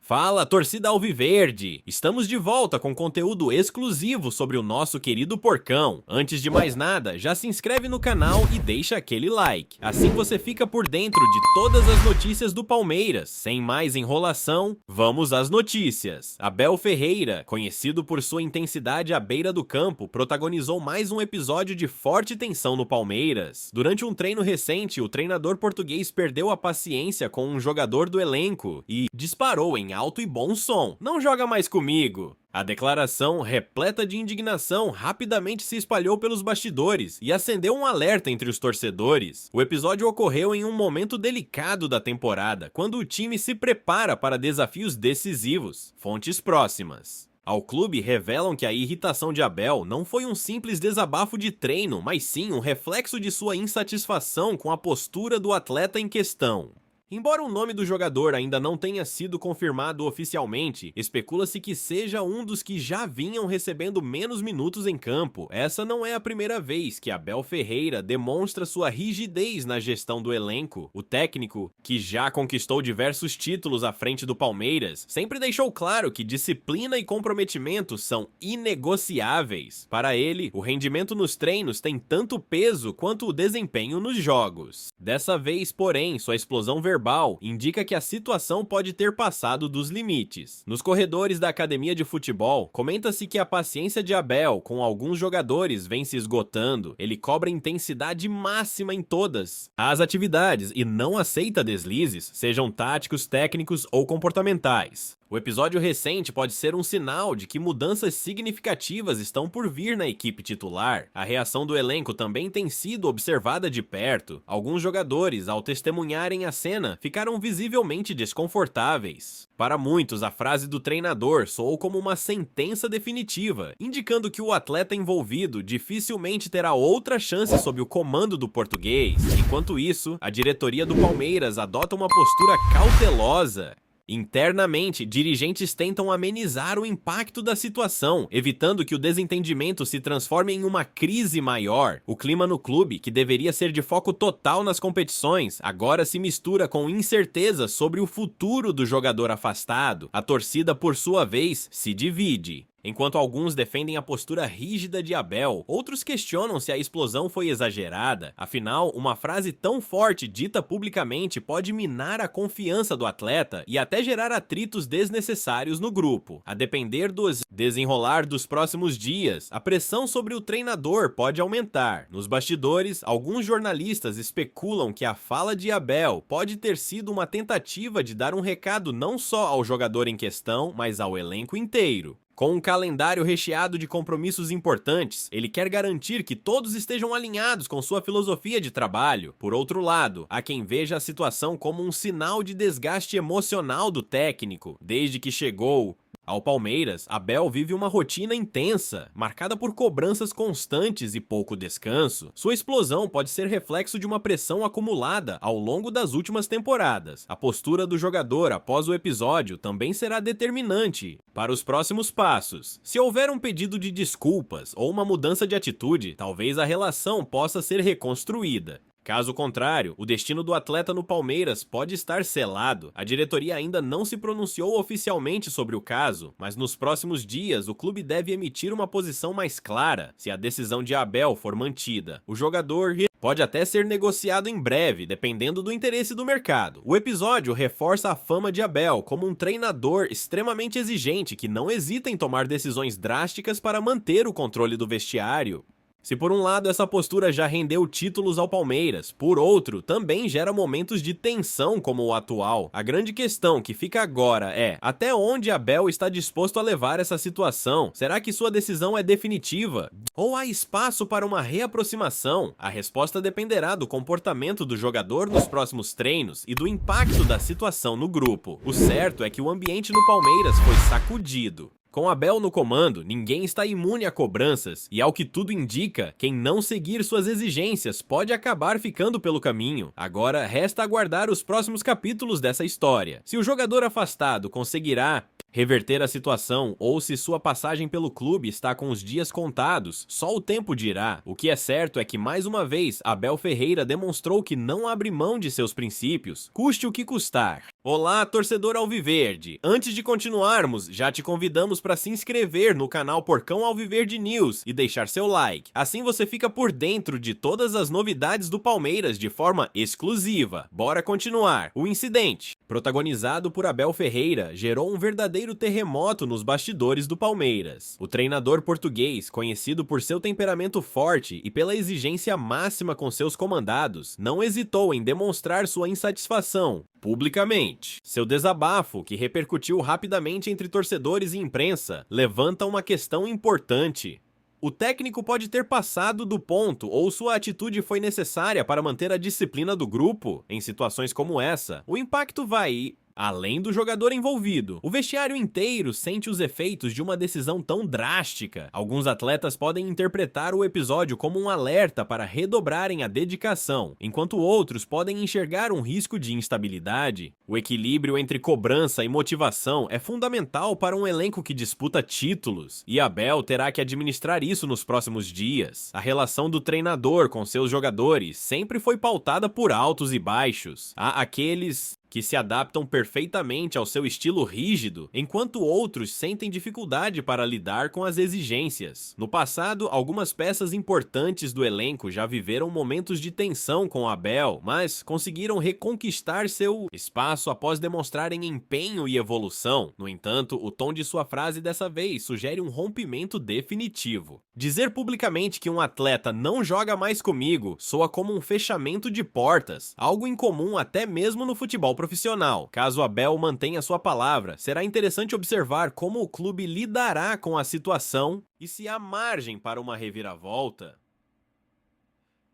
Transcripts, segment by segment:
Fala, torcida alviverde! Estamos de volta com conteúdo exclusivo sobre o nosso querido porcão. Antes de mais nada, já se inscreve no canal e deixa aquele like. Assim você fica por dentro de todas as notícias do Palmeiras. Sem mais enrolação, vamos às notícias. Abel Ferreira, conhecido por sua intensidade à beira do campo, protagonizou mais um episódio de forte tensão no Palmeiras. Durante um treino recente, o treinador português perdeu a paciência com um jogador do elenco e disparou em alto e bom som: "Não joga mais comigo!" A declaração, repleta de indignação, rapidamente se espalhou pelos bastidores e acendeu um alerta entre os torcedores. O episódio ocorreu em um momento delicado da temporada, quando o time se prepara para desafios decisivos. Fontes próximas ao clube revelam que a irritação de Abel não foi um simples desabafo de treino, mas sim um reflexo de sua insatisfação com a postura do atleta em questão. Embora o nome do jogador ainda não tenha sido confirmado oficialmente, especula-se que seja um dos que já vinham recebendo menos minutos em campo. Essa não é a primeira vez que Abel Ferreira demonstra sua rigidez na gestão do elenco. O técnico, que já conquistou diversos títulos à frente do Palmeiras, sempre deixou claro que disciplina e comprometimento são inegociáveis. Para ele, o rendimento nos treinos tem tanto peso quanto o desempenho nos jogos. Dessa vez, porém, sua explosão verbal indica que a situação pode ter passado dos limites. Nos corredores da academia de futebol, comenta-se que a paciência de Abel com alguns jogadores vem se esgotando. Ele cobra intensidade máxima em todas as atividades e não aceita deslizes, sejam táticos, técnicos ou comportamentais. O episódio recente pode ser um sinal de que mudanças significativas estão por vir na equipe titular. A reação do elenco também tem sido observada de perto. Alguns jogadores, ao testemunharem a cena, ficaram visivelmente desconfortáveis. Para muitos, a frase do treinador soou como uma sentença definitiva, indicando que o atleta envolvido dificilmente terá outra chance sob o comando do português. Enquanto isso, a diretoria do Palmeiras adota uma postura cautelosa. Internamente, dirigentes tentam amenizar o impacto da situação, evitando que o desentendimento se transforme em uma crise maior. O clima no clube, que deveria ser de foco total nas competições, agora se mistura com incerteza sobre o futuro do jogador afastado. A torcida, por sua vez, se divide. Enquanto alguns defendem a postura rígida de Abel, outros questionam se a explosão foi exagerada. Afinal, uma frase tão forte dita publicamente pode minar a confiança do atleta e até gerar atritos desnecessários no grupo. A depender do desenrolar dos próximos dias, a pressão sobre o treinador pode aumentar. Nos bastidores, alguns jornalistas especulam que a fala de Abel pode ter sido uma tentativa de dar um recado não só ao jogador em questão, mas ao elenco inteiro. Com um calendário recheado de compromissos importantes, ele quer garantir que todos estejam alinhados com sua filosofia de trabalho. Por outro lado, há quem veja a situação como um sinal de desgaste emocional do técnico. Desde que chegou ao Palmeiras, Abel vive uma rotina intensa, marcada por cobranças constantes e pouco descanso. Sua explosão pode ser reflexo de uma pressão acumulada ao longo das últimas temporadas. A postura do jogador após o episódio também será determinante para os próximos passos. Se houver um pedido de desculpas ou uma mudança de atitude, talvez a relação possa ser reconstruída. Caso contrário, o destino do atleta no Palmeiras pode estar selado. A diretoria ainda não se pronunciou oficialmente sobre o caso, mas nos próximos dias o clube deve emitir uma posição mais clara se a decisão de Abel for mantida. O jogador pode até ser negociado em breve, dependendo do interesse do mercado. O episódio reforça a fama de Abel como um treinador extremamente exigente que não hesita em tomar decisões drásticas para manter o controle do vestiário. Se por um lado essa postura já rendeu títulos ao Palmeiras, por outro, também gera momentos de tensão como o atual. A grande questão que fica agora é: até onde Abel está disposto a levar essa situação? Será que sua decisão é definitiva? Ou há espaço para uma reaproximação? A resposta dependerá do comportamento do jogador nos próximos treinos e do impacto da situação no grupo. O certo é que o ambiente no Palmeiras foi sacudido. Com Abel no comando, ninguém está imune a cobranças, e ao que tudo indica, quem não seguir suas exigências pode acabar ficando pelo caminho. Agora resta aguardar os próximos capítulos dessa história. Se o jogador afastado conseguirá reverter a situação ou se sua passagem pelo clube está com os dias contados, só o tempo dirá. O que é certo é que mais uma vez Abel Ferreira demonstrou que não abre mão de seus princípios, custe o que custar. Olá, torcedor alviverde! Antes de continuarmos, já te convidamos para se inscrever no canal Porcão Alviverde News e deixar seu like. Assim você fica por dentro de todas as novidades do Palmeiras de forma exclusiva. Bora continuar. O incidente, protagonizado por Abel Ferreira, gerou um verdadeiro terremoto nos bastidores do Palmeiras. O treinador português, conhecido por seu temperamento forte e pela exigência máxima com seus comandados, não hesitou em demonstrar sua insatisfação publicamente. Seu desabafo, que repercutiu rapidamente entre torcedores e imprensa, levanta uma questão importante. O técnico pode ter passado do ponto ou sua atitude foi necessária para manter a disciplina do grupo? Em situações como essa, o impacto vai além do jogador envolvido. O vestiário inteiro sente os efeitos de uma decisão tão drástica. Alguns atletas podem interpretar o episódio como um alerta para redobrarem a dedicação, enquanto outros podem enxergar um risco de instabilidade. O equilíbrio entre cobrança e motivação é fundamental para um elenco que disputa títulos, e Abel terá que administrar isso nos próximos dias. A relação do treinador com seus jogadores sempre foi pautada por altos e baixos. Há aqueles que se adaptam perfeitamente ao seu estilo rígido, enquanto outros sentem dificuldade para lidar com as exigências. No passado, algumas peças importantes do elenco já viveram momentos de tensão com Abel, mas conseguiram reconquistar seu espaço após demonstrarem empenho e evolução. No entanto, o tom de sua frase dessa vez sugere um rompimento definitivo. Dizer publicamente que um atleta não joga mais comigo soa como um fechamento de portas, algo incomum até mesmo no futebol profissional. Caso Abel mantenha sua palavra, será interessante observar como o clube lidará com a situação e se há margem para uma reviravolta.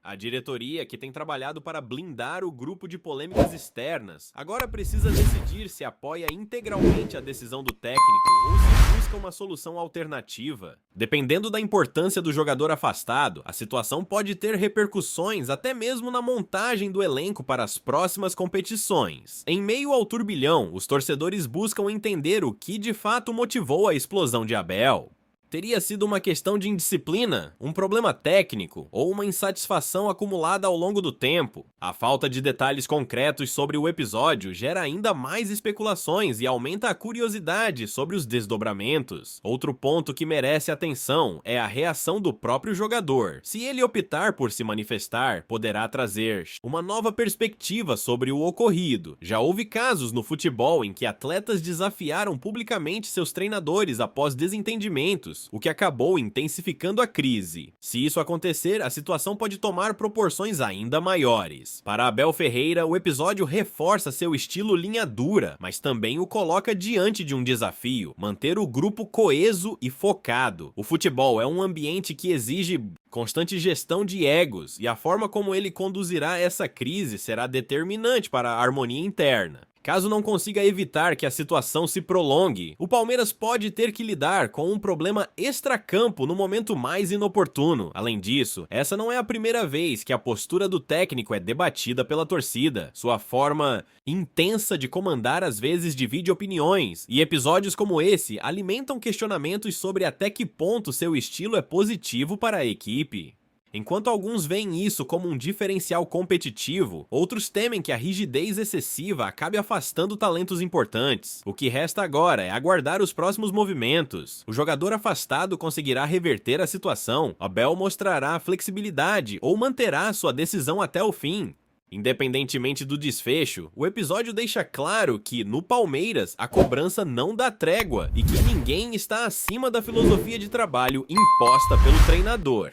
A diretoria, que tem trabalhado para blindar o grupo de polêmicas externas, agora precisa decidir se apoia integralmente a decisão do técnico ou se busca uma solução alternativa. Dependendo da importância do jogador afastado, a situação pode ter repercussões até mesmo na montagem do elenco para as próximas competições. Em meio ao turbilhão, os torcedores buscam entender o que de fato motivou a explosão de Abel. Teria sido uma questão de indisciplina, um problema técnico ou uma insatisfação acumulada ao longo do tempo? A falta de detalhes concretos sobre o episódio gera ainda mais especulações e aumenta a curiosidade sobre os desdobramentos. Outro ponto que merece atenção é a reação do próprio jogador. Se ele optar por se manifestar, poderá trazer uma nova perspectiva sobre o ocorrido. Já houve casos no futebol em que atletas desafiaram publicamente seus treinadores após desentendimentos, o que acabou intensificando a crise. Se isso acontecer, a situação pode tomar proporções ainda maiores. Para Abel Ferreira, o episódio reforça seu estilo linha dura, mas também o coloca diante de um desafio: manter o grupo coeso e focado. O futebol é um ambiente que exige constante gestão de egos, e a forma como ele conduzirá essa crise será determinante para a harmonia interna. Caso não consiga evitar que a situação se prolongue, o Palmeiras pode ter que lidar com um problema extracampo no momento mais inoportuno. Além disso, essa não é a primeira vez que a postura do técnico é debatida pela torcida. Sua forma intensa de comandar às vezes divide opiniões, e episódios como esse alimentam questionamentos sobre até que ponto seu estilo é positivo para a equipe. Enquanto alguns veem isso como um diferencial competitivo, outros temem que a rigidez excessiva acabe afastando talentos importantes. O que resta agora é aguardar os próximos movimentos. O jogador afastado conseguirá reverter a situação, Abel mostrará flexibilidade ou manterá sua decisão até o fim. Independentemente do desfecho, o episódio deixa claro que, no Palmeiras, a cobrança não dá trégua e que ninguém está acima da filosofia de trabalho imposta pelo treinador.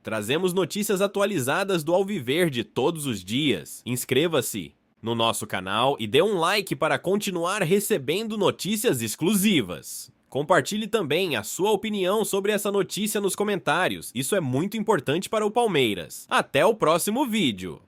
Trazemos notícias atualizadas do Alviverde todos os dias. Inscreva-se no nosso canal e dê um like para continuar recebendo notícias exclusivas. Compartilhe também a sua opinião sobre essa notícia nos comentários. Isso é muito importante para o Palmeiras. Até o próximo vídeo!